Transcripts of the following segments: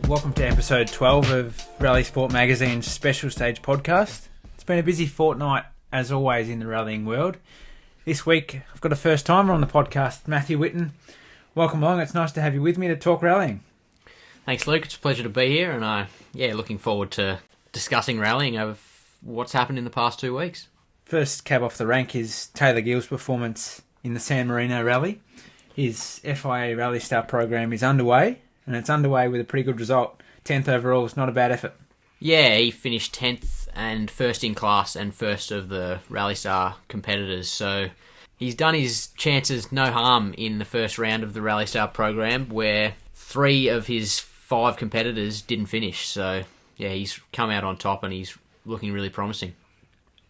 Welcome to episode 12 of RallySport Magazine's special stage podcast. It's been a busy fortnight, as always, in the rallying world. This week, I've got a first-timer on the podcast, Matthew Whitten. Welcome along. It's nice to have you with me to talk rallying. Thanks, Luke. It's a pleasure to be here, and looking forward to discussing rallying over what's happened in the past 2 weeks. First cab off the rank is Taylor Gill's performance in the San Marino rally. His FIA Rally Star program is underway, and it's underway with a pretty good result. 10th overall is not a bad effort. Yeah, he finished 10th and first in class and first of the Rally Star competitors. So he's done his chances no harm in the first round of the Rally Star program, where 3 of his 5 competitors didn't finish. So yeah, he's come out on top and he's looking really promising.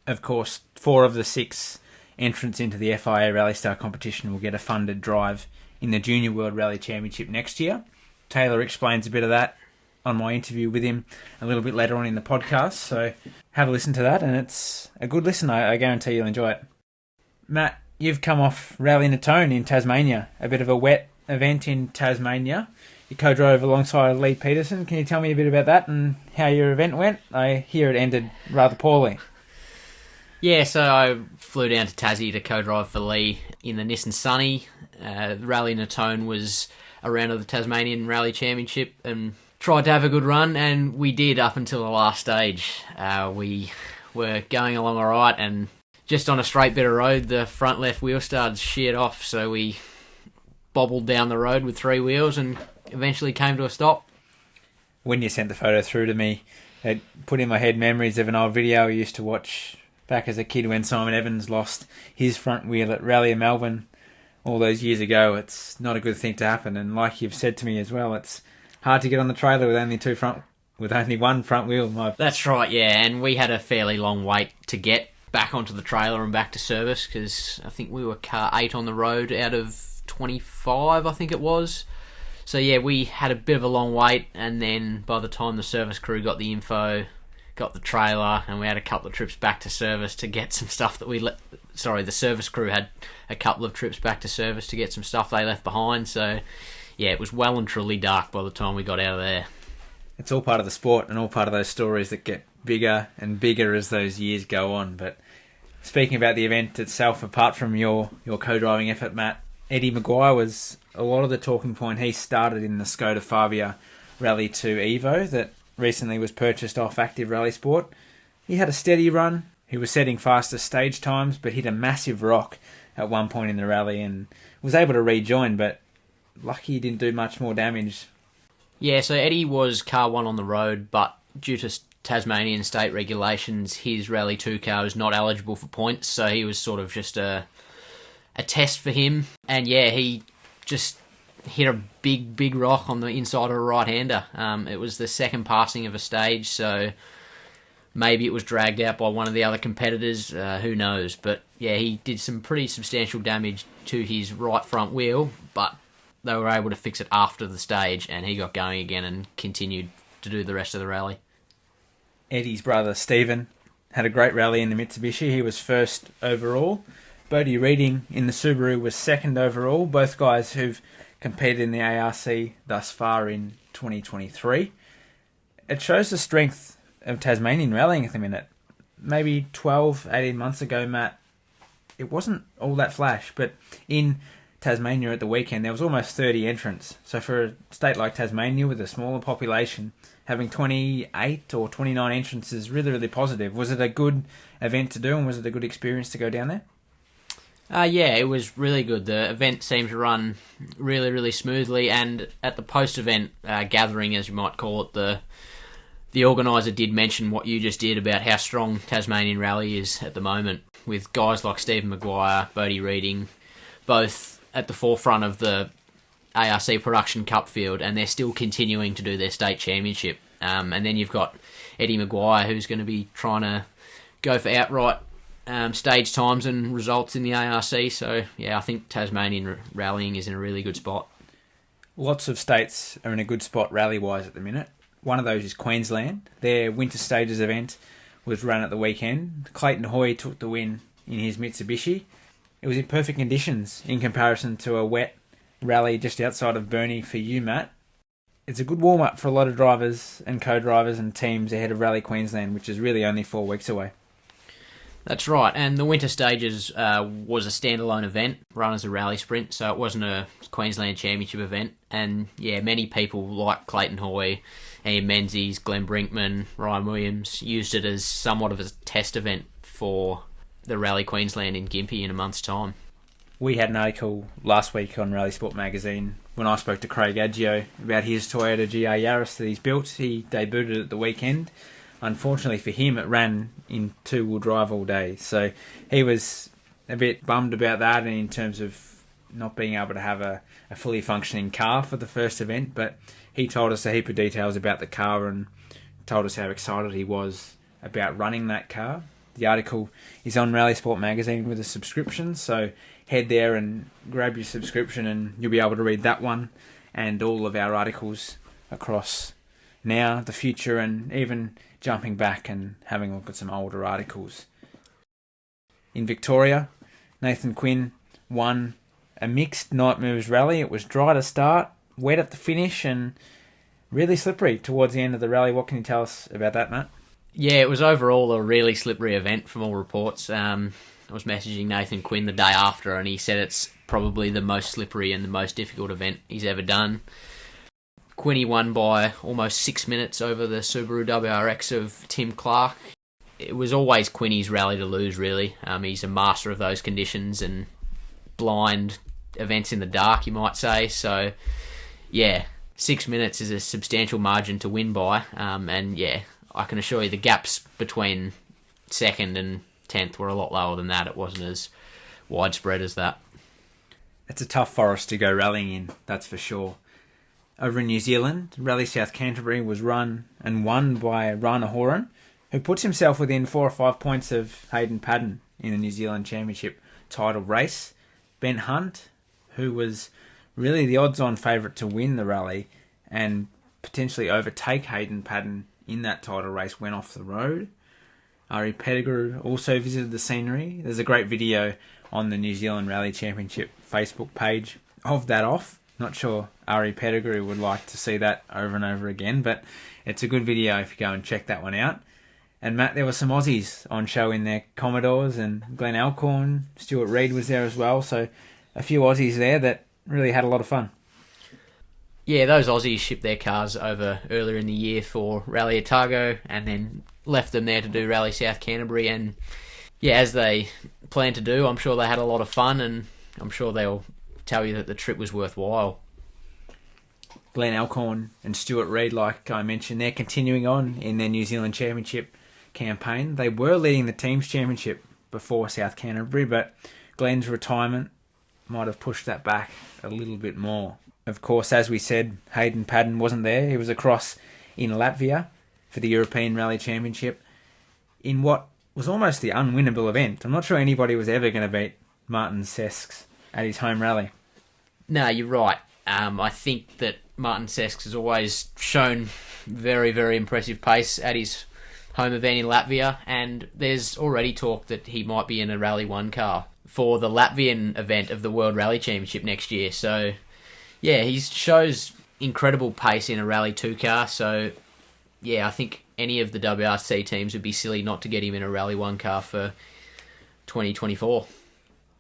Of course, 4 of the 6 entrants into the FIA Rally Star competition will get a funded drive in the Junior World Rally Championship next year. Taylor explains a bit of that on my interview with him a little bit later on in the podcast, so have a listen to that, and it's a good listen. I guarantee you'll enjoy it. Matt, you've come off Rally Natone in Tasmania, a bit of a wet event in Tasmania. You co-drove alongside Lee Peterson. Can you tell me a bit about that and how your event went? I hear it ended rather poorly. Yeah, so I flew down to Tassie to co-drive for Lee in the Nissan Sunny. Rally Natone was a round of the Tasmanian Rally Championship and tried to have a good run, and we did up until the last stage. We were going along all right, and just on a straight bit of road, the front left wheel started sheared off, so we bobbled down the road with 3 wheels and eventually came to a stop. When you sent the photo through to me, it put in my head memories of an old video I used to watch back as a kid when Simon Evans lost his front wheel at Rally in Melbourne all those years ago. It's not a good thing to happen, and like you've said to me as well, it's hard to get on the trailer with only one front wheel. That's right, yeah, and we had a fairly long wait to get back onto the trailer and back to service, because I think we were car 8 on the road out of 25, I think it was. So yeah, we had a bit of a long wait, and then by the time the service crew got the info, got the trailer, and we had a couple of trips back to service to get some stuff that the service crew had a couple of trips back to service to get some stuff they left behind. So yeah, it was well and truly dark by the time we got out of there. It's all part of the sport and all part of those stories that get bigger and bigger as those years go on. But speaking about the event itself, apart from your co-driving effort, Matt, Eddie Maguire was a lot of the talking point. He started in the Skoda Fabia Rally 2 Evo that recently was purchased off Active Rally Sport. He had a steady run. He was setting faster stage times, but hit a massive rock at one point in the rally and was able to rejoin, but lucky he didn't do much more damage. Yeah, so Eddie was car 1 on the road, but due to Tasmanian state regulations, his Rally 2 car was not eligible for points, so he was sort of just a test for him. And yeah, he just hit a big rock on the inside of a right-hander. It was the second passing of a stage, so maybe it was dragged out by one of the other competitors, who knows. But yeah, he did some pretty substantial damage to his right front wheel, but they were able to fix it after the stage, and he got going again and continued to do the rest of the rally. Eddie's brother, Stephen, had a great rally in the Mitsubishi. He was first overall. Bodie Reading in the Subaru was second overall, both guys who've competed in the ARC thus far in 2023. It shows the strength of Tasmanian rallying at the minute. Maybe 12, 18 months ago, Matt, it wasn't all that flash, but in Tasmania at the weekend, there was almost 30 entrants. So for a state like Tasmania with a smaller population, having 28 or 29 entrants is really, really positive. Was it a good event to do, and was it a good experience to go down there? Yeah, it was really good. The event seemed to run really, really smoothly, and at the post-event gathering, as you might call it, the organiser did mention what you just did about how strong Tasmanian rally is at the moment, with guys like Stephen Maguire, Bodie Reading, both at the forefront of the ARC Production Cup field, and they're still continuing to do their state championship. And then you've got Eddie Maguire, who's going to be trying to go for outright stage times and results in the ARC. So, yeah, I think Tasmanian rallying is in a really good spot. Lots of states are in a good spot rally-wise at the minute. One of those is Queensland. Their Winter Stages event was run at the weekend. Clayton Hoy took the win in his Mitsubishi. It was in perfect conditions in comparison to a wet rally just outside of Burnie for you, Matt. It's a good warm-up for a lot of drivers and co-drivers and teams ahead of Rally Queensland, which is really only 4 weeks away. That's right, and the Winter Stages was a standalone event run as a rally sprint, so it wasn't a Queensland Championship event. And yeah, many people like Clayton Hoy, Ian Menzies, Glenn Brinkman, Ryan Williams used it as somewhat of a test event for the Rally Queensland in Gympie in a month's time. We had an article last week on RallySport Magazine when I spoke to Craig Aggio about his Toyota GR Yaris that he's built. He debuted it at the weekend. Unfortunately for him, it ran in two-wheel drive all day. So he was a bit bummed about that in terms of not being able to have a fully functioning car for the first event. But he told us a heap of details about the car and told us how excited he was about running that car. The article is on RallySport Magazine with a subscription, so head there and grab your subscription and you'll be able to read that one and all of our articles across now, the future, and even jumping back and having a look at some older articles. In Victoria, Nathan Quinn won a mixed night moves rally. It was dry to start, wet at the finish, and really slippery towards the end of the rally. What can you tell us about that, Matt? Yeah, it was overall a really slippery event from all reports. I was messaging Nathan Quinn the day after, and he said it's probably the most slippery and the most difficult event he's ever done. Quinny won by almost 6 minutes over the Subaru WRX of Tim Clark. It was always Quinny's rally to lose, really. He's a master of those conditions and blind events in the dark, you might say. So, yeah, 6 minutes is a substantial margin to win by. And, yeah, I can assure you the gaps between second and 10th were a lot lower than that. It wasn't as widespread as that. It's a tough forest to go rallying in, that's for sure. Over in New Zealand, Rally South Canterbury was run and won by Rana Horan, who puts himself within 4 or 5 points of Hayden Paddon in the New Zealand Championship title race. Ben Hunt, who was really the odds-on favourite to win the rally and potentially overtake Hayden Paddon in that title race, went off the road. Ari Pettigrew also visited the scenery. There's a great video on the New Zealand Rally Championship Facebook page of that off. Not sure Ari Pettigrew would like to see that over and over again, but it's a good video if you go and check that one out. And Matt, there were some Aussies on show in their Commodores, and Glenn Alcorn, Stuart Reid was there as well, so a few Aussies there that really had a lot of fun. Yeah, those Aussies shipped their cars over earlier in the year for Rally Otago and then left them there to do Rally South Canterbury, and yeah, as they planned to do, I'm sure they had a lot of fun, and I'm sure they'll tell you that the trip was worthwhile. Glenn Alcorn and Stuart Reid, like I mentioned, they're continuing on in their New Zealand Championship campaign. They were leading the team's championship before South Canterbury, but Glenn's retirement might have pushed that back a little bit more. Of course, as we said, Hayden Paddon wasn't there. He was across in Latvia for the European Rally Championship in what was almost the unwinnable event. I'm not sure anybody was ever going to beat Martin Sesks at his home rally. No, you're right. I think that Martin Sesks has always shown very, very impressive pace at his home event in Latvia, and there's already talk that he might be in a Rally 1 car for the Latvian event of the World Rally Championship next year. So, yeah, he shows incredible pace in a Rally 2 car, so, yeah, I think any of the WRC teams would be silly not to get him in a Rally 1 car for 2024.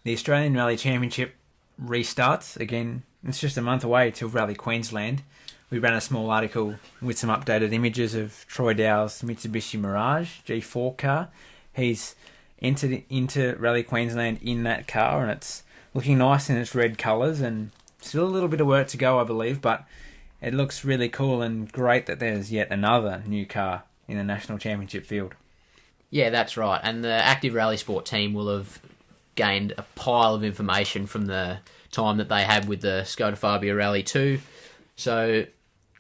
The Australian Rally Championship restarts again. It's just a month away till Rally Queensland. We ran a small article with some updated images of Troy Dow's Mitsubishi Mirage G4 car. He's entered into Rally Queensland in that car, and it's looking nice in its red colours, and still a little bit of work to go, I believe, but it looks really cool and great that there's yet another new car in the National Championship field. Yeah, that's right. And the active Rally Sport team will have gained a pile of information from the time that they had with the Skoda Fabia Rally 2. So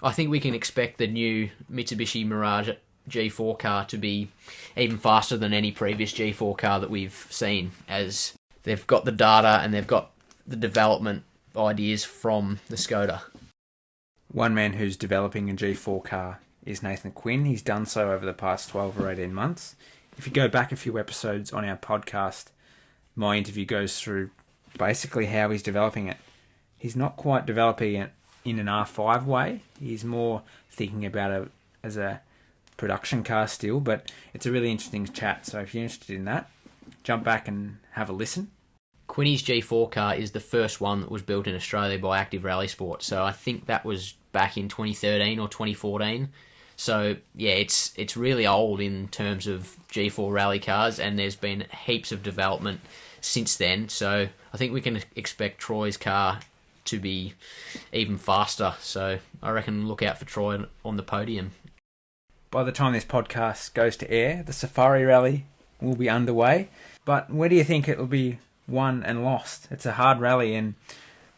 I think we can expect the new Mitsubishi Mirage G4 car to be even faster than any previous G4 car that we've seen, as they've got the data and they've got the development ideas from the Skoda. One man who's developing a G4 car is Nathan Quinn. He's done so over the past 12 or 18 months. If you go back a few episodes on our podcast, my interview goes through basically how he's developing it. He's not quite developing it in an R5 way. He's more thinking about it as a production car still, but it's a really interesting chat. So if you're interested in that, jump back and have a listen. Quinny's G4 car is the first one that was built in Australia by Active Rally Sport. So I think that was back in 2013 or 2014. So yeah, it's really old in terms of G4 rally cars, and there's been heaps of development since then. So I think we can expect Troy's car to be even faster. So I reckon look out for Troy on the podium. By the time this podcast goes to air, the Safari Rally will be underway. But where do you think it will be won and lost? It's a hard rally, and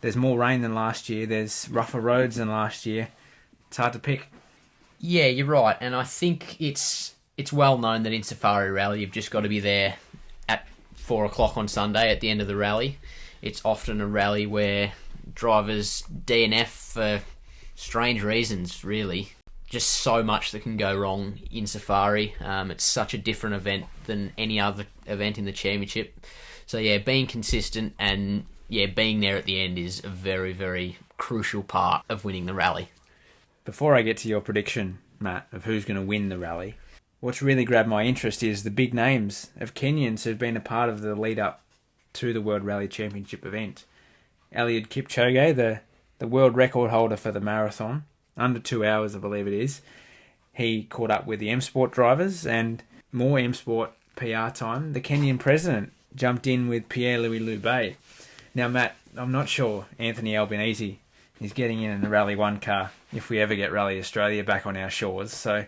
there's more rain than last year. There's rougher roads than last year. It's hard to pick. Yeah, you're right. And I think it's well known that in Safari Rally, you've just got to be there at 4 o'clock on Sunday at the end of the rally. It's often a rally where drivers DNF for strange reasons, really. Just so much that can go wrong in Safari. It's such a different event than any other event in the championship. So yeah, being consistent and being there at the end is a very, very crucial part of winning the rally. Before I get to your prediction, Matt, of who's going to win the rally, what's really grabbed my interest is the big names of Kenyans who've been a part of the lead-up to the World Rally Championship event. Eliud Kipchoge, the world record holder for the marathon, under 2 hours, I believe it is. He caught up with the M Sport drivers, and more M Sport PR time. The Kenyan president jumped in with Pierre-Louis Loubet. Now, Matt, I'm not sure Anthony Albanese is getting in the Rally 1 car if we ever get Rally Australia back on our shores. So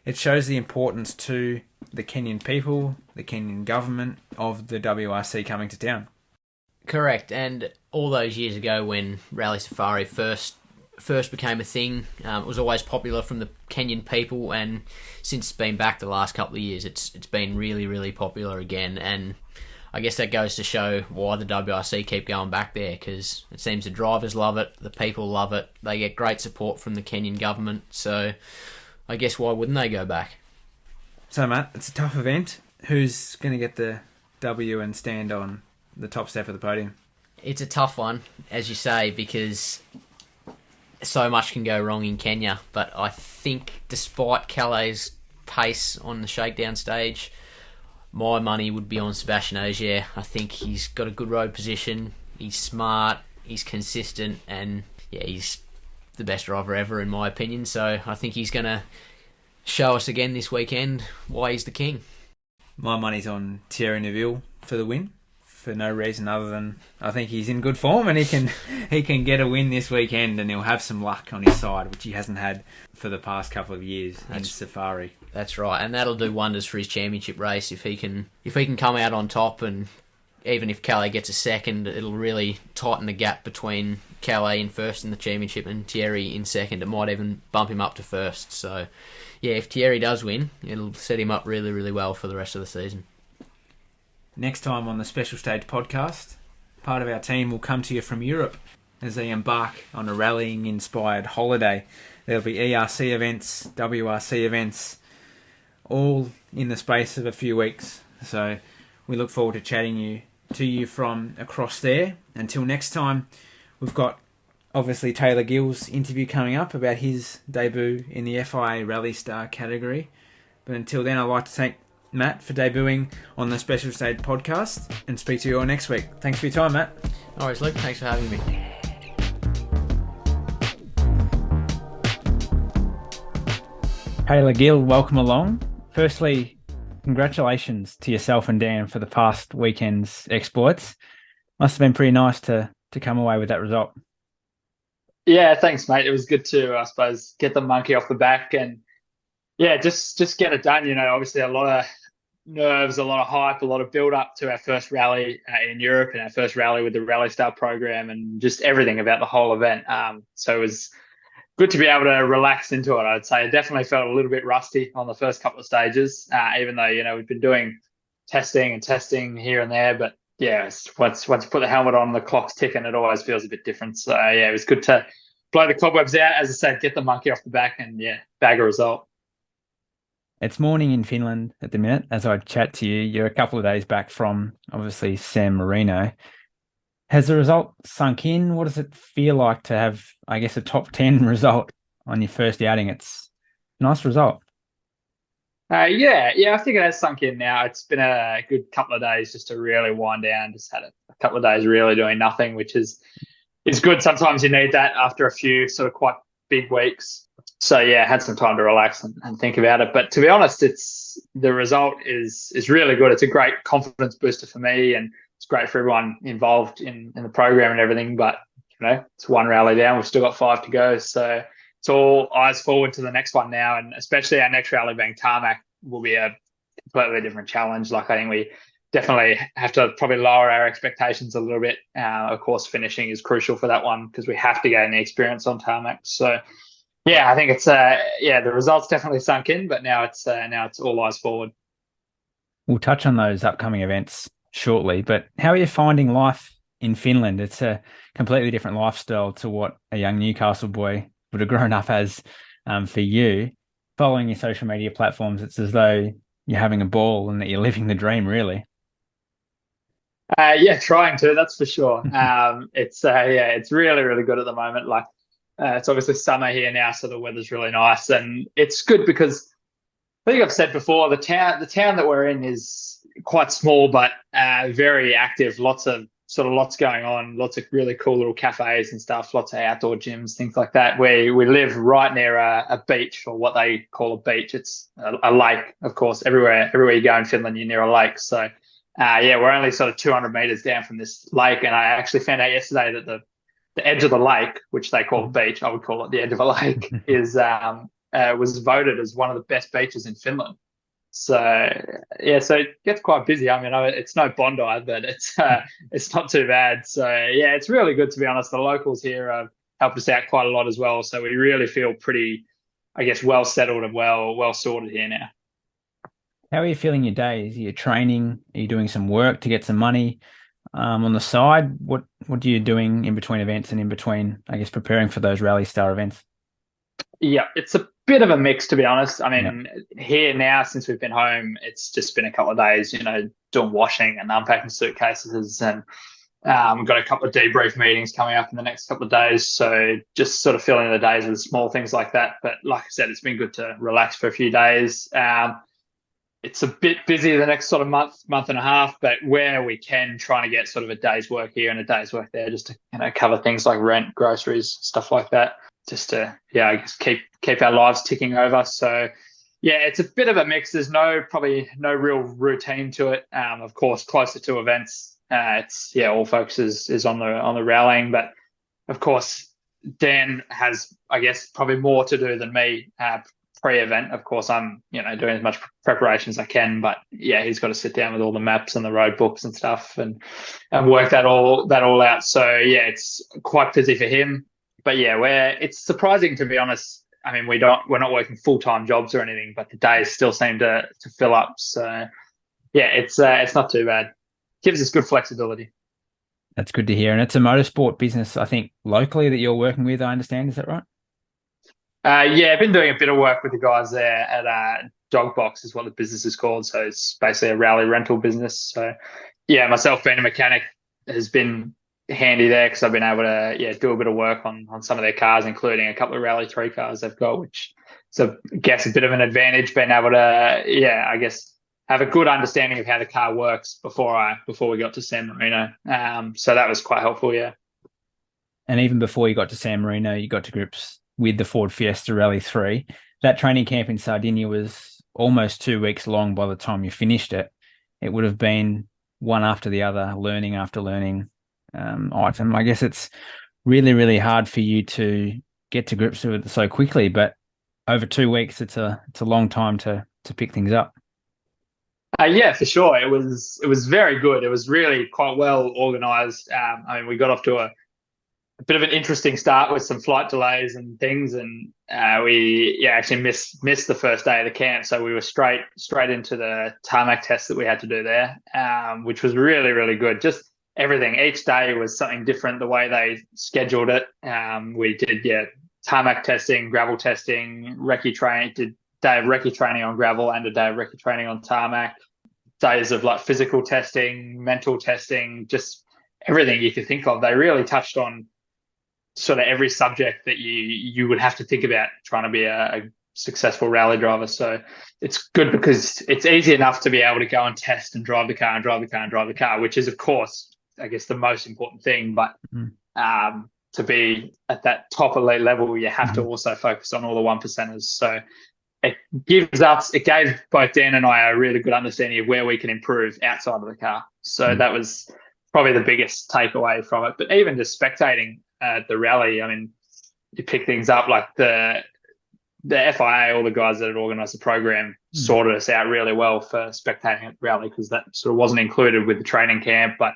it shows the importance to the Kenyan people, the Kenyan government, of the WRC coming to town. Correct, and all those years ago when Rally Safari first became a thing, it was always popular from the Kenyan people, and since it's been back the last couple of years, it's been really, really popular again, and I guess that goes to show why the WRC keep going back there, because it seems the drivers love it, the people love it, they get great support from the Kenyan government, so I guess why wouldn't they go back? So Matt, it's a tough event. Who's going to get the W and stand on the top step of the podium? It's a tough one, as you say, because so much can go wrong in Kenya, but I think despite Calais' pace on the shakedown stage, my money would be on Sebastian Ogier. I think he's got a good road position, he's smart, he's consistent, and he's the best driver ever in my opinion, so I think he's going to show us again this weekend why he's the king. My money's on Thierry Neuville for the win, for no reason other than I think he's in good form and he can get a win this weekend, and he'll have some luck on his side, which he hasn't had for the past couple of years in Safari. That's right, and that'll do wonders for his championship race if he can come out on top, and even if Calais gets a second, it'll really tighten the gap between Calais in first in the championship and Thierry in second. It might even bump him up to first. So if Thierry does win, it'll set him up really, really well for the rest of the season. Next time on the Special Stage podcast, part of our team will come to you from Europe as they embark on a rallying-inspired holiday. There'll be ERC events, WRC events, all in the space of a few weeks. So we look forward to chatting to you from across there. Until next time, we've got obviously Taylor Gill's interview coming up about his debut in the FIA Rally Star category. But until then, I'd like to thank Matt for debuting on the Special Stage podcast and speak to you all next week. Thanks for your time, Matt. All right, Luke. Thanks for having me. Taylor Gill, welcome along. Firstly, congratulations to yourself and Dan for the past weekend's exploits. Must have been pretty nice to come away with that result. Yeah, thanks, mate. It was good to, I suppose, get the monkey off the back and, just get it done. Obviously a lot of nerves, a lot of hype, a lot of build-up to our first rally in Europe and our first rally with the Rally Star program and just everything about the whole event. So it was good to be able to relax into it, I'd say. It definitely felt a little bit rusty on the first couple of stages, even though, we've been doing testing here and there. But, once you put the helmet on and the clock's ticking, it always feels a bit different. So, it was good to blow the cobwebs out, as I said, get the monkey off the back and, bag a result. It's morning in Finland at the minute as I chat to you. You're a couple of days back from obviously San Marino. Has the result sunk in? What does it feel like to have, I guess, a top 10 result on your first outing? It's a nice result. Yeah, I think it has sunk in now. It's been a good couple of days just to really wind down. Just had a couple of days really doing nothing, which is good. Sometimes you need that after a few sort of quite big weeks. So yeah, had some time to relax and think about it. But to be honest, it's the result is really good. It's a great confidence booster for me, and it's great for everyone involved in the program and everything. But it's one rally down. We've still got five to go. So it's all eyes forward to the next one now, and especially our next rally being tarmac will be a completely different challenge. Like I think we definitely have to probably lower our expectations a little bit. Of course, finishing is crucial for that one because we have to gain the experience on tarmac. So yeah, I think it's the results definitely sunk in, but now it's all eyes forward. We'll touch on those upcoming events shortly, but how are you finding life in Finland? It's a completely different lifestyle to what a young Newcastle boy would have grown up as for you. Following your social media platforms, it's as though you're having a ball and that you're living the dream, Yeah, trying to, that's for sure. It's really, really good at the moment. Like it's obviously summer here now, so the weather's really nice, and it's good because I think I've said before the town that we're in is quite small but very active. Lots going on, lots of really cool little cafes and stuff, lots of outdoor gyms, things like that. We live right near a beach, or what they call a beach. It's a lake, of course. Everywhere you go in Finland, you're near a lake. So we're only sort of 200 meters down from this lake, and I actually found out yesterday that the edge of the lake, which they call a beach, I would call it the edge of a lake, is was voted as one of the best beaches in Finland. So so it gets quite busy. I mean, it's no Bondi, but it's not too bad. So yeah, it's really good, to be honest. The locals here have helped us out quite a lot as well. So we really feel pretty, I guess, well settled and well sorted here now. How are you feeling your days? Are you training? Are you doing some work to get some money on the side? What are you doing in between events and in between, I guess, preparing for those Rally Star events? Yeah, it's a bit of a mix, to be honest. I mean, here now, since we've been home, it's just been a couple of days, doing washing and unpacking suitcases, and we've got a couple of debrief meetings coming up in the next couple of days. So just sort of filling the days with small things like that. But like I said, it's been good to relax for a few days. It's a bit busy the next sort of month and a half, but where we can, trying to get sort of a day's work here and a day's work there, just to cover things like rent, groceries, stuff like that, just to I guess keep our lives ticking over. So yeah, it's a bit of a mix. There's probably no real routine to it. Of course, closer to events, it's all focus is on the rallying, but of course Dan has, I guess, probably more to do than me pre-event. Of course, I'm doing as much preparation as I can, but he's got to sit down with all the maps and the road books and stuff and work that all out. So it's quite busy for him. But it's surprising, to be honest. I mean, we're not working full-time jobs or anything, but the days still seem to fill up. So it's not too bad. Gives us good flexibility. That's good to hear. And it's a motorsport business, I think, locally that you're working with, I understand. Is that right? I've been doing a bit of work with the guys there at Dog Box is what the business is called. So it's basically a rally rental business. So myself being a mechanic has been handy there because I've been able to do a bit of work on some of their cars, including a couple of Rally 3 cars they've got, which is I guess a bit of an advantage, being able to I guess have a good understanding of how the car works before we got to San Marino. So that was quite helpful. And even before you got to San Marino, you got to grips with the Ford Fiesta Rally 3. That training camp in Sardinia was almost 2 weeks long by the time you finished it. It would have been one after the other, learning after learning item. I guess it's really, really hard for you to get to grips with it so quickly, but over 2 weeks, it's a long time to pick things up. For sure. It was very good. It was really quite well organized. I mean, we got off to a bit of an interesting start with some flight delays and things, and we actually missed the first day of the camp, so we were straight into the tarmac test that we had to do there, which was really, really good. Just everything, each day was something different the way they scheduled it. We did tarmac testing, gravel testing, recce training, did day of recce training on gravel and a day of recce training on tarmac, days of like physical testing, mental testing, just everything you could think of. They really touched on sort of every subject that you would have to think about trying to be a successful rally driver. So it's good because it's easy enough to be able to go and test and drive the car and drive the car and drive the car, which is, of course, I guess the most important thing. But to be at that top elite level, you have to also focus on all the one percenters. So it gave both Dan and I a really good understanding of where we can improve outside of the car. So that was probably the biggest takeaway from it. But even just spectating the rally, I mean, you pick things up like the FIA, all the guys that had organised the program, sorted us out really well for spectating at the rally, because that sort of wasn't included with the training camp. But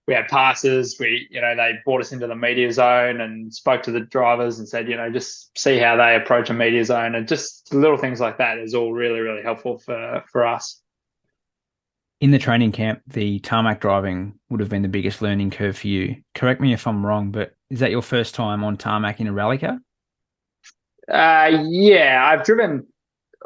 we had passes. They brought us into the media zone and spoke to the drivers and said, just see how they approach a media zone, and just little things like that is all really, really helpful for us. In the training camp, the tarmac driving would have been the biggest learning curve for you. Correct me if I'm wrong, but is that your first time on tarmac in a rally car? Yeah, I've driven.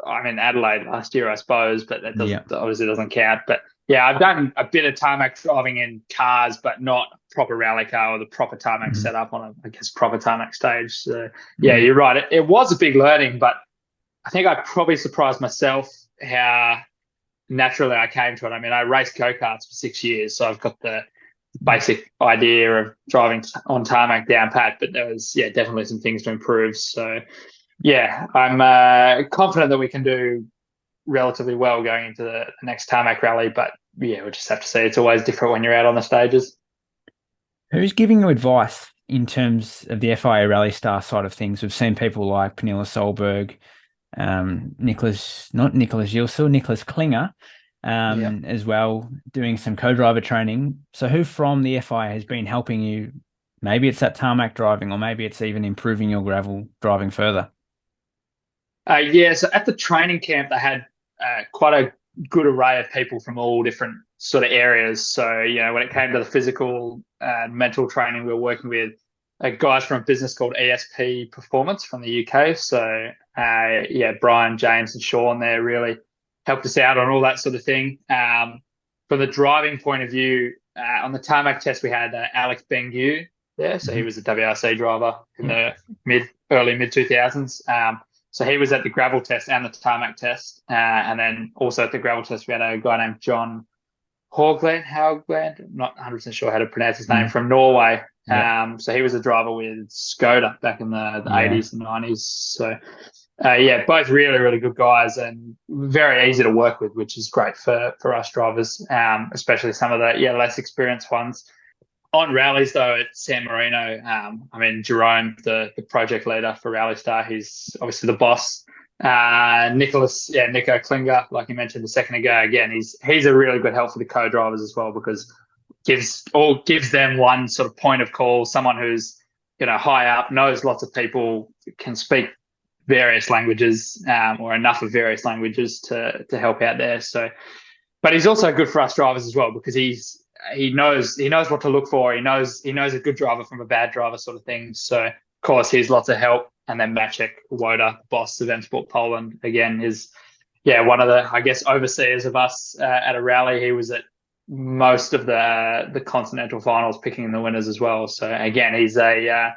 I'm in Adelaide last year, I suppose, but that obviously doesn't count. But yeah, I've done a bit of tarmac driving in cars, but not a proper rally car or the proper tarmac setup on a, proper tarmac stage. So yeah, you're right. It was a big learning, but I think I probably surprised myself how naturally I came to it. I mean, I raced go-karts for 6 years, so I've got the basic idea of driving on tarmac down pat, but there was definitely some things to improve. So yeah, I'm confident that we can do relatively well going into the next tarmac rally, but yeah, we'll just have to see. It's always different when you're out on the stages. Who's giving you advice in terms of the FIA Rally Star side of things? We've seen people like Pernilla Solberg, Nicholas Klinger, as well, doing some co-driver training. So who from the FIA has been helping you? Maybe it's that tarmac driving, or maybe it's even improving your gravel driving further. So at the training camp, they had quite a good array of people from all different sort of areas. So, when it came to the physical and mental training, we were working with guys from a business called ESP Performance from the UK. So, Brian, James and Sean there really helped us out on all that sort of thing. From the driving point of view, on the tarmac test, we had Alex Bkic there. So he was a WRC driver in the early mid 2000s. So he was at the gravel test and the tarmac test. And then also at the gravel test, we had a guy named John Haugland. I'm not 100% sure how to pronounce his name, from Norway. So he was a driver with Skoda back in the 80s and 90s. So, both really, really good guys and very easy to work with, which is great for us drivers, especially some of the less experienced ones. On rallies, though, at San Marino, Jerome, the project leader for Rally Star, he's obviously the boss. Nico Klinger, like you mentioned a second ago, again, he's a really good help for the co-drivers as well, because gives them one sort of point of call, someone who's high up, knows lots of people, can speak various languages, or enough of various languages to help out there. So, but he's also good for us drivers as well, because he knows what to look for. He knows a good driver from a bad driver, sort of thing. So of course he's lots of help. And then Maciek Woda, boss of M Sport Poland, again is one of the overseers of us at a rally. He was at most of the continental finals, picking the winners as well. So again, he's a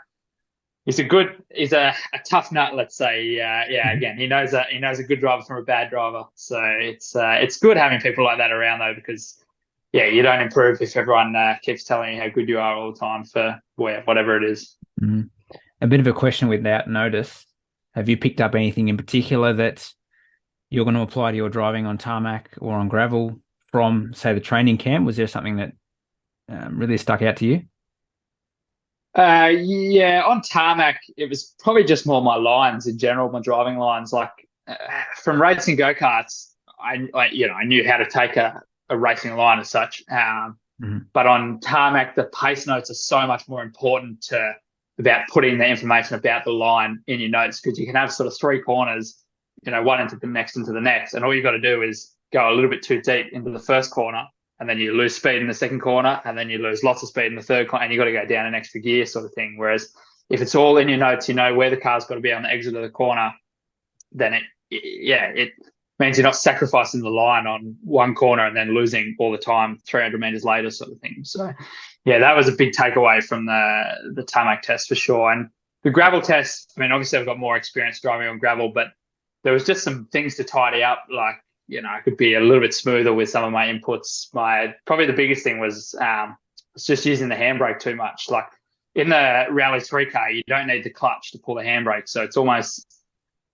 tough nut, let's say. Again, he knows a good driver from a bad driver. So it's good having people like that around, though, because you don't improve if everyone keeps telling you how good you are all the time for whatever it is. Mm-hmm. A bit of a question without notice. Have you picked up anything in particular that you're going to apply to your driving on tarmac or on gravel from, say, the training camp? Was there something that really stuck out to you? On tarmac, it was probably just more my lines in general, my driving lines. Like from racing go-karts, I knew how to take a racing line as such. But on tarmac, the pace notes are so much more important about putting the information about the line in your notes, because you can have sort of three corners, one into the next, and all you've got to do is go a little bit too deep into the first corner, and then you lose speed in the second corner, and then you lose lots of speed in the third corner, and you've got to go down an extra gear, sort of thing. Whereas if it's all in your notes, you know where the car's got to be on the exit of the corner, then it means you're not sacrificing the line on one corner and then losing all the time 300 meters later, sort of thing. So, yeah, that was a big takeaway from the tarmac test for sure. And the gravel test, I mean, obviously I've got more experience driving on gravel, but there was just some things to tidy up, like, I could be a little bit smoother with some of my inputs. Probably the biggest thing was just using the handbrake too much. Like in the Rally 3 car, you don't need the clutch to pull the handbrake, so it's almost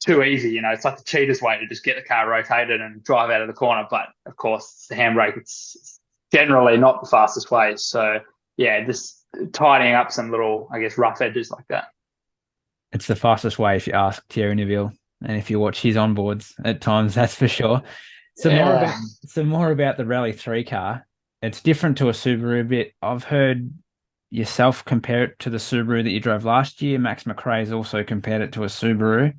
too easy. It's like the cheater's way to just get the car rotated and drive out of the corner. But of course, the handbrake, it's generally not the fastest way. So yeah, just tidying up some little, I guess, rough edges like that. It's the fastest way if you ask Thierry Neuville, and if you watch his onboards at times, that's for sure. More about the Rally 3 car. It's different to a Subaru a bit. I've heard yourself compare it to the Subaru that you drove last year. Max McRae's also compared it to a Subaru.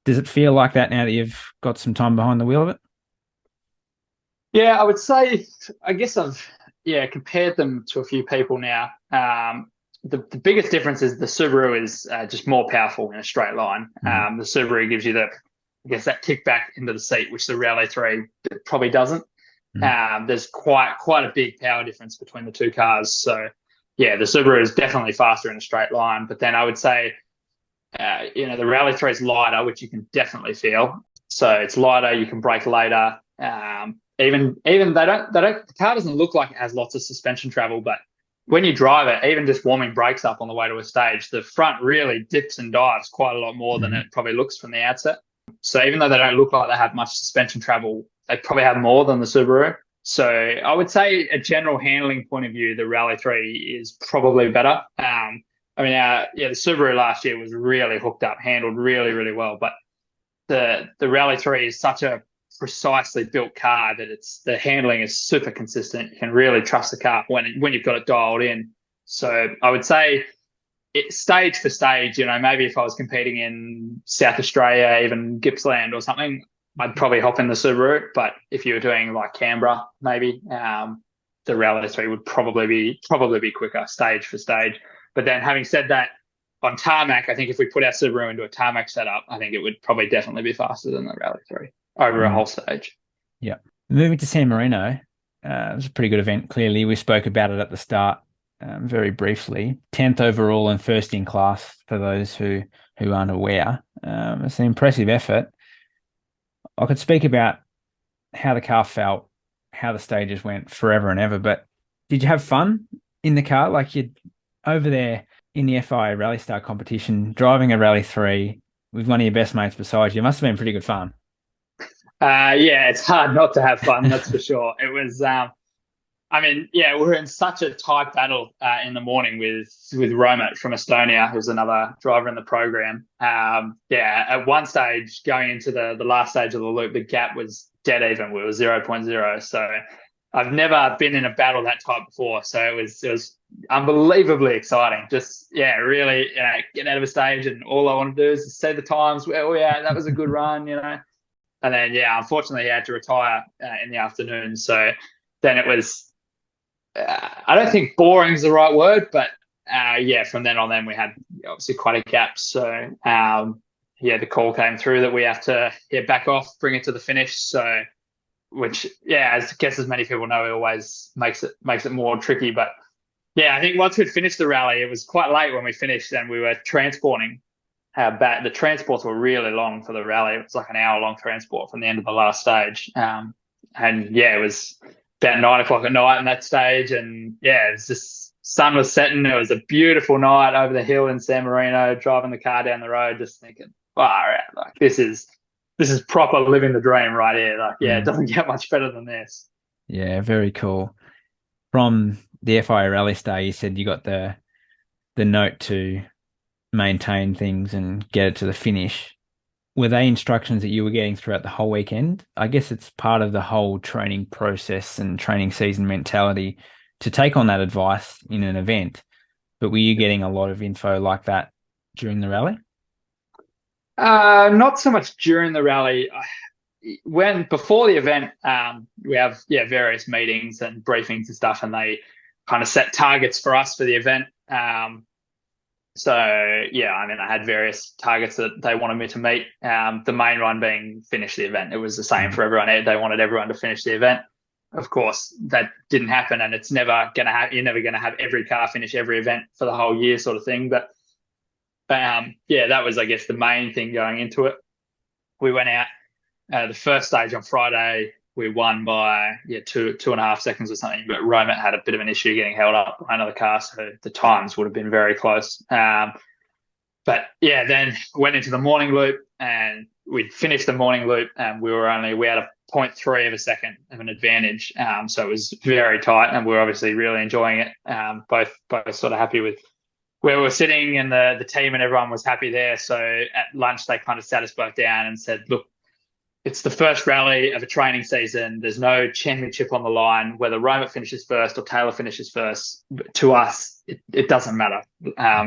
Does it feel like that now that you've got some time behind the wheel of it? Yeah, I would say, I guess I've compared them to a few people now. The biggest difference is the Subaru is just more powerful in a straight line. The Subaru gives you that kick back into the seat, which the Rally 3 probably doesn't. There's quite a big power difference between the two cars. So yeah, the Subaru is definitely faster in a straight line. But then I would say, the Rally 3 is lighter, which you can definitely feel. So it's lighter. You can brake later. Even the car doesn't look like it has lots of suspension travel, but when you drive it, even just warming brakes up on the way to a stage, the front really dips and dives quite a lot more than it probably looks from the outset. So even though they don't look like they have much suspension travel, they probably have more than the Subaru. So I would say a general handling point of view, the Rally 3 is probably better. The Subaru last year was really hooked up, handled really, really well. But the Rally 3 is such a precisely built car that the handling is super consistent. You can really trust the car when you've got it dialed in. So I would say stage for stage, maybe if I was competing in South Australia, even Gippsland or something, I'd probably hop in the Subaru. But if you were doing like Canberra, maybe the Rally 3 would probably be quicker stage for stage. But then having said that, on tarmac, I think if we put our Subaru into a tarmac setup, I think it would probably definitely be faster than the Rally 3 over a whole stage. Yeah. Moving to San Marino, it was a pretty good event, clearly. We spoke about it at the start very briefly. 10th overall and first in class for those who aren't aware. It's an impressive effort. I could speak about how the car felt, how the stages went forever and ever, but did you have fun in the car? Like you're over there in the FIA Rally Star competition, driving a Rally 3 with one of your best mates beside you. It must have been pretty good fun. It's hard not to have fun, that's for sure. It was, we're in such a tight battle in the morning with Romet from Estonia, who's another driver in the program. At one stage, going into the last stage of the loop, the gap was dead even. We were 0.0. So I've never been in a battle that tight before. So it was unbelievably exciting. Just, really, get out of a stage, and all I want to do is see the times. Well, that was a good run, And then, unfortunately, he had to retire in the afternoon. So then it was, I don't think boring is the right word, but from then on, we had obviously quite a gap. So, the call came through that we have to back off, bring it to the finish. So, which, I guess as many people know, it always makes it more tricky. But, I think once we'd finished the rally, it was quite late when we finished, and we were transporting. The transports were really long for the rally. It was like an hour-long transport from the end of the last stage. It was about 9 o'clock at night on that stage. And, it was just sun was setting. It was a beautiful night over the hill in San Marino, driving the car down the road, just thinking, this is proper living the dream right here. It doesn't get much better than this. Yeah, very cool. From the FIA Rally Star, you said you got the note to maintain things and get it to the finish. Were they instructions that you were getting throughout the whole weekend? I guess it's part of the whole training process and training season mentality to take on that advice in an event. But were you getting a lot of info like that during the rally? Not so much during the rally. Before the event, we have various meetings and briefings and stuff, and they kind of set targets for us for the event. So yeah, I mean, I had various targets that they wanted me to meet. The main one being finish the event. It was the same for everyone. They wanted everyone to finish the event. Of course, that didn't happen, and it's never going to have. You're never going to have every car finish every event for the whole year, sort of thing. But yeah, that was, I guess, the main thing going into it. We went out the first stage on Friday. We won by 2.5 seconds or something, but Roman had a bit of an issue getting held up by another car, so the times would have been very close. But yeah, then went into the morning loop, and we'd finished the morning loop, and we had a 0.3 of a second of an advantage. So it was very tight, and we were obviously really enjoying it. Both sort of happy with where we were sitting, and the team and everyone was happy there. So at lunch, they kind of sat us both down and said, "Look, it's the first rally of a training season. There's no championship on the line. Whether Roma finishes first or Taylor finishes first, to us, it doesn't matter.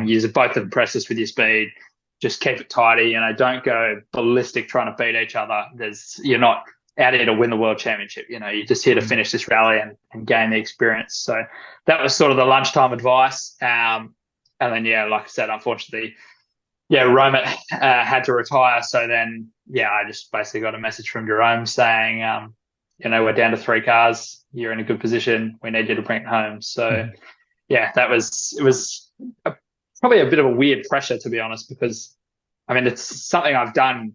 You both impress us with your speed. Just keep it tidy. Don't go ballistic trying to beat each other. You're not out here to win the world championship. You're just here to finish this rally and gain the experience." So that was sort of the lunchtime advice. And then, yeah, like I said, unfortunately, Roma had to retire. So then, I just basically got a message from Jerome saying, we're down to 3 cars. You're in a good position. We need you to bring it home. So, it was probably a bit of a weird pressure, to be honest, because, I mean, it's something I've done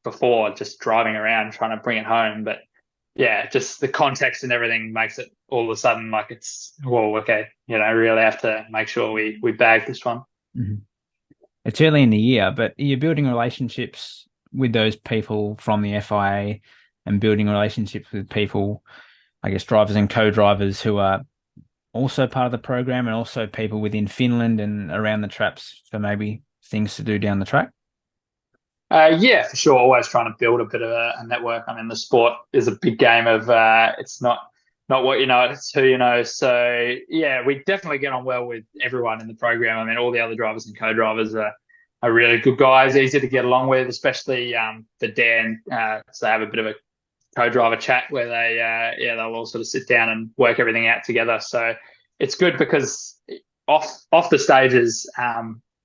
before, just driving around trying to bring it home. But, just the context and everything makes it all of a sudden like it's, well, okay, really have to make sure we bag this one. Mm-hmm. It's early in the year, but you're building relationships with those people from the FIA and building relationships with people, I guess, drivers and co-drivers who are also part of the program, and also people within Finland and around the traps for maybe things to do down the track. For sure. Always trying to build a bit of a network. I mean, the sport is a big game of it's not what you know, it's who you know. So we definitely get on well with everyone in the program. I mean, all the other drivers and co-drivers are really good guys, easy to get along with, especially the Dan. So they have a bit of a co-driver chat where they'll all sort of sit down and work everything out together. So it's good because off the stages,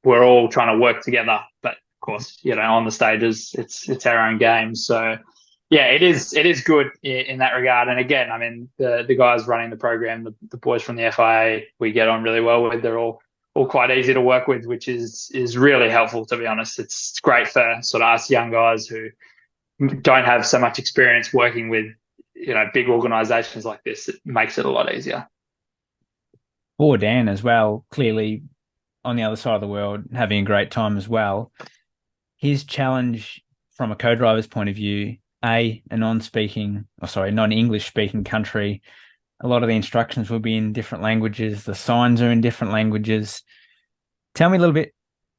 we're all trying to work together, but of course, on the stages, it's our own game. So it is good in that regard. And again, I mean, the guys running the program, the boys from the FIA, we get on really well with. They're all quite easy to work with, which is really helpful, to be honest. It's great for sort of us young guys who don't have so much experience working with, big organizations like this. It makes it a lot easier. For Dan as well, clearly on the other side of the world, having a great time as well. His challenge from a co-driver's point of view, a non-English speaking country, a lot of the instructions will be in different languages. The signs are in different languages. Tell me a little bit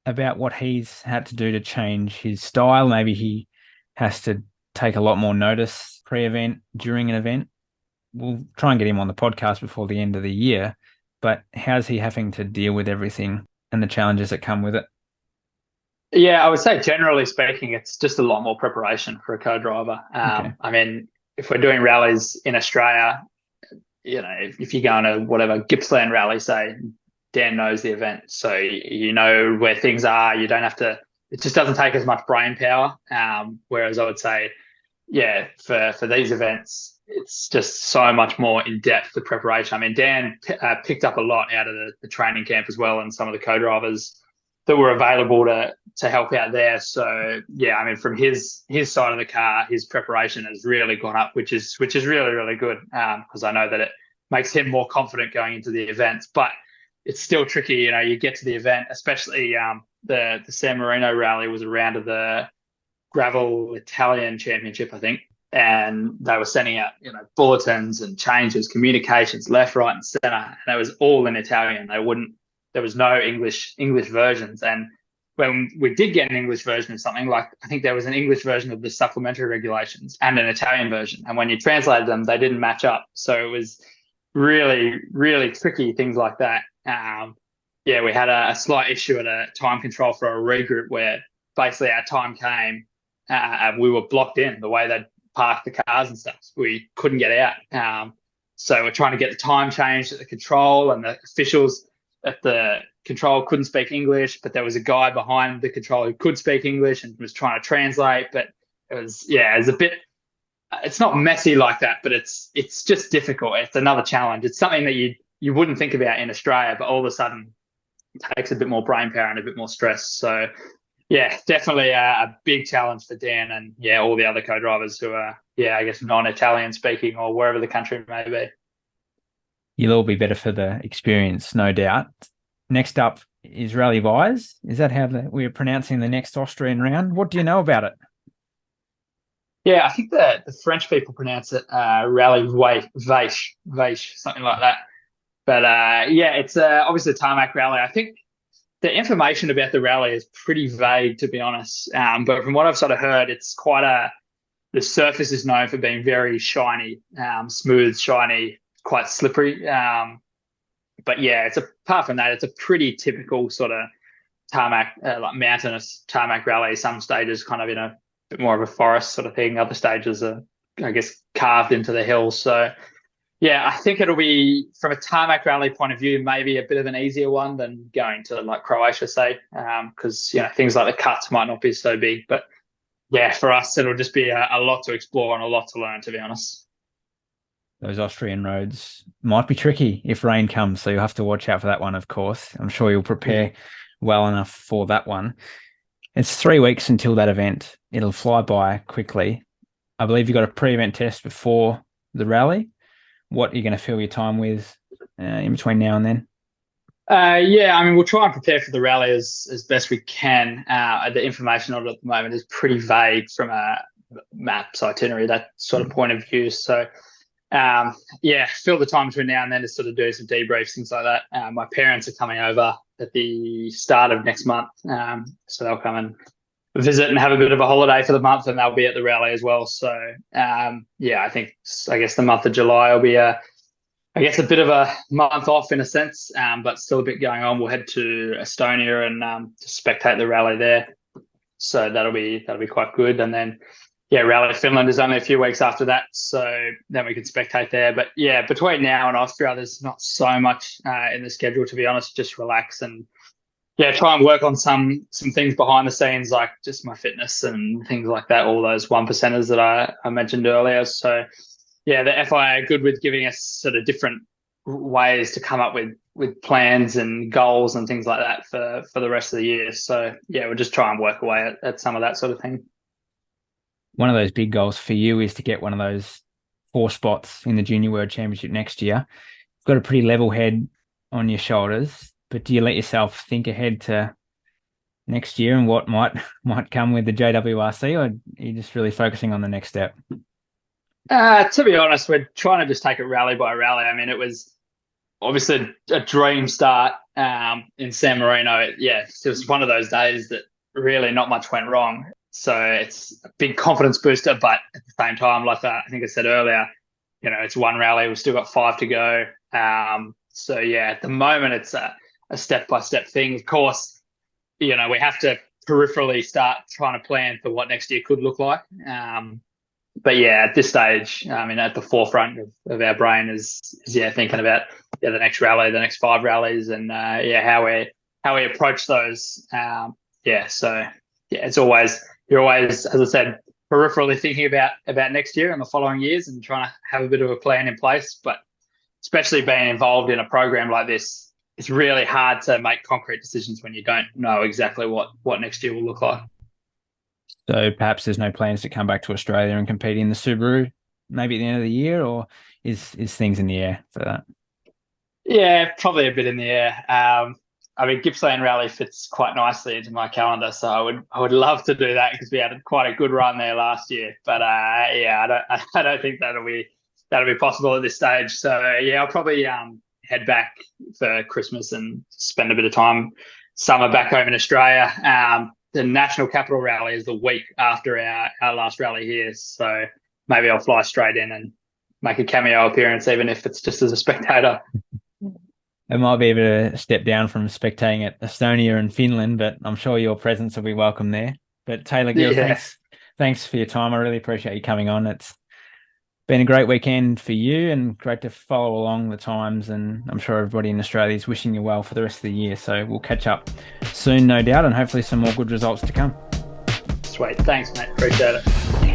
about what he's had to do to change his style. Maybe he has to take a lot more notice pre-event, during an event. We'll try and get him on the podcast before the end of the year, but how's he having to deal with everything and the challenges that come with it? Yeah, I would say generally speaking, it's just a lot more preparation for a co-driver. Okay. I mean, if we're doing rallies in Australia, if you're going to whatever Gippsland rally, say, Dan knows the event, so you know where things are. You don't have to. It just doesn't take as much brain power. Whereas I would say, for these events, it's just so much more in depth the preparation. I mean, Dan picked up a lot out of the training camp as well, and some of the co-drivers that were available to help out there. So I mean, from his side of the car, his preparation has really gone up, which is really, really good, because I know that it makes him more confident going into the events. But it's still tricky, you get to the event, especially the San Marino rally was a round of the gravel Italian championship, I think, and they were sending out bulletins and changes, communications left, right, and center, and it was all in Italian. There was no English versions. And when we did get an English version of something, like I think there was an English version of the supplementary regulations and an Italian version. And when you translated them, they didn't match up. So it was really, really tricky, things like that. We had a slight issue at a time control for a regroup where basically our time came and we were blocked in the way they'd parked the cars and stuff. We couldn't get out. So we're trying to get the time changed at the control, and the officials at the control couldn't speak English, but there was a guy behind the control who could speak English and was trying to translate. But it was a bit. It's not messy like that, but it's just difficult. It's another challenge. It's something that you wouldn't think about in Australia, but all of a sudden it takes a bit more brain power and a bit more stress. So yeah, definitely a big challenge for Dan and all the other co-drivers who are I guess non-Italian speaking or wherever the country may be. You'll all be better for the experience, no doubt. Next up is Rally Vise. Is that how we're pronouncing the next Austrian round? What do you know about it? Yeah, I think the French people pronounce it Rally Weish, something like that. But it's obviously a tarmac rally. I think the information about the rally is pretty vague, to be honest. But from what I've sort of heard, it's the surface is known for being very shiny, smooth, shiny, quite slippery. But apart from that, it's a pretty typical sort of tarmac, like mountainous tarmac rally. Some stages kind of in a bit more of a forest sort of thing. Other stages are, I guess, carved into the hills. So I think it'll be, from a tarmac rally point of view, maybe a bit of an easier one than going to like Croatia, say, because things like the cuts might not be so big. But for us, it'll just be a lot to explore and a lot to learn, to be honest. Those Austrian roads might be tricky if rain comes, so you'll have to watch out for that one, of course. I'm sure you'll prepare well enough for that one. It's 3 weeks until that event. It'll fly by quickly. I believe you've got a pre-event test before the rally. What are you going to fill your time with in between now and then? I mean, we'll try and prepare for the rally as best we can. The information on it at the moment is pretty vague from a maps, itinerary, that sort of point of view. So, fill the time between now and then to sort of do some debriefs, things like that. My parents are coming over at the start of next month, so they'll come and visit and have a bit of a holiday for the month, and they'll be at the rally as well. So, I guess the month of July will be a bit of a month off in a sense, but still a bit going on. We'll head to Estonia and to spectate the rally there. So that'll be quite good. And then, Rally Finland is only a few weeks after that, so then we can spectate there. But between now and Austria, there's not so much in the schedule, to be honest. Just relax and try and work on some things behind the scenes, like just my fitness and things like that. All those 1%ers that I mentioned earlier. So the FIA are good with giving us sort of different ways to come up with plans and goals and things like that for the rest of the year. So we'll just try and work away at some of that sort of thing. One of those big goals for you is to get one of those 4 spots in the Junior World Championship next year. You've got a pretty level head on your shoulders, but do you let yourself think ahead to next year and what might come with the JWRC, or are you just really focusing on the next step? To be honest, we're trying to just take it rally by rally. I mean, it was obviously a dream start in San Marino. It was one of those days that really not much went wrong. So it's a big confidence booster, but at the same time, like I think I said earlier, it's one rally. We've still got 5 to go. At the moment, it's a step-by-step thing. Of course, we have to peripherally start trying to plan for what next year could look like. But at this stage, I mean, at the forefront of our brain is thinking about the next rally, the next 5 rallies, and how we approach those. It's always, you're always, as I said, peripherally thinking about next year and the following years and trying to have a bit of a plan in place. But especially being involved in a program like this, it's really hard to make concrete decisions when you don't know exactly what next year will look like. So perhaps there's no plans to come back to Australia and compete in the Subaru maybe at the end of the year, or is things in the air for that? Yeah, probably a bit in the air. I mean, Gippsland Rally fits quite nicely into my calendar, so I would love to do that because we had quite a good run there last year. But I don't think that'll be possible at this stage. So I'll probably head back for Christmas and spend a bit of time summer back home in Australia. The National Capital Rally is the week after our last rally here, so maybe I'll fly straight in and make a cameo appearance, even if it's just as a spectator. It might be a bit of a step down from spectating at Estonia and Finland, but I'm sure your presence will be welcome there. But Taylor Gill, thanks for your time. I really appreciate you coming on. It's Been a great weekend for you and great to follow along the times. And I'm sure everybody in Australia is wishing you well for the rest of the year. So we'll catch up soon, no doubt, and hopefully some more good results to come. Sweet. Thanks, mate. Appreciate it.